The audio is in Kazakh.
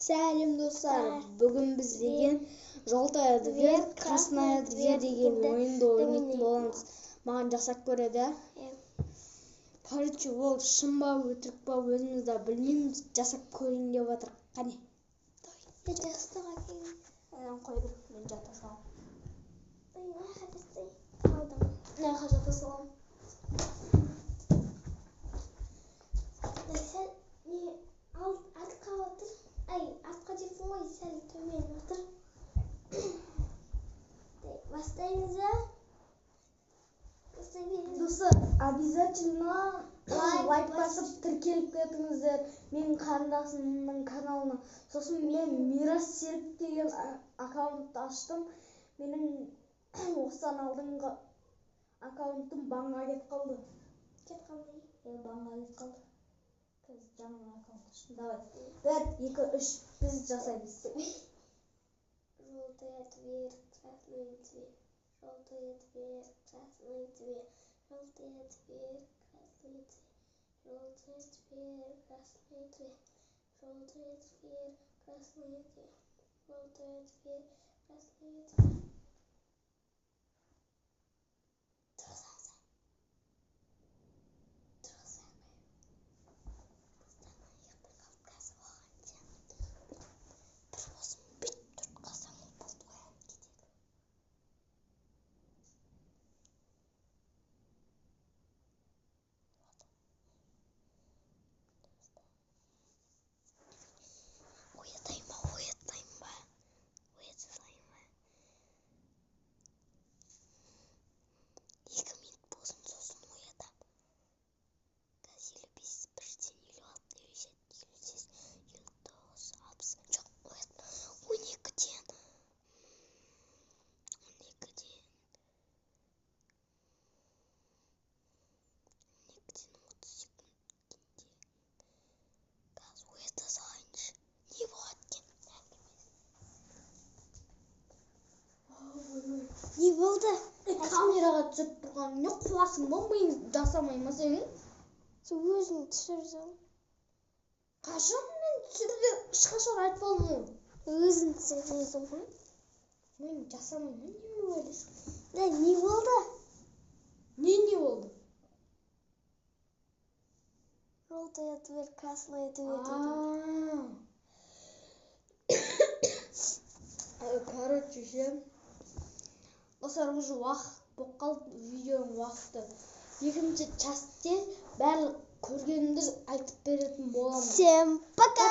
Сәлем достар, бүгін біз деген желтая дверь, красная дверь деген ойынды ойнайтын боламыз. Маған жасап көреді. Короче, ол шын ба өтірік па өзіміз де білмейміз, жасап көрейін деп жатыр. Қане. Жастыға келin. Қойдым, мен жата салам. Ne kadar salam. Sen ne altқа отыр? Артқа жетсің ғой, сәл төмен отыр. Бастаймыз ба? Достар, обязательно лайк басып тіркеліп кетіңіздер менің қарындасымның каналына. Сосын мен Мирас Серік деген аккаунтты аштым. Менің осыдан алдыңғы аккаунтым банға кетіп қалды. Банға кетіп қалды. Қазір жаңа аккаунт аштым. Давай. 1, 2, 3 біз жасаймыз. Желтая дверь, красная дверь. Желтая дверь, красная дверь. Желтая дверь, красная дверь. Желтая дверь, красная дверь. Желтая дверь, красная дверь. Желтая дверь, красная дверь. Не болды? Камераға түсіп тұрған. Не құласың ба? Мен жасамаймын сенің. Сен өзің түсірсің. Қашан мен түсірді? Ешқашан айтпадым. Өзің түсірсің ғой. Мен жасамаймын. Не ойлайсың? Не болды? Не болды? Желтая дверь, красная дверь. Короче, достар, уже уақыт болып қалды, видеоның уақыты. Екінші частьте барлық көргенімді айтып беретін боламын. Всем пока!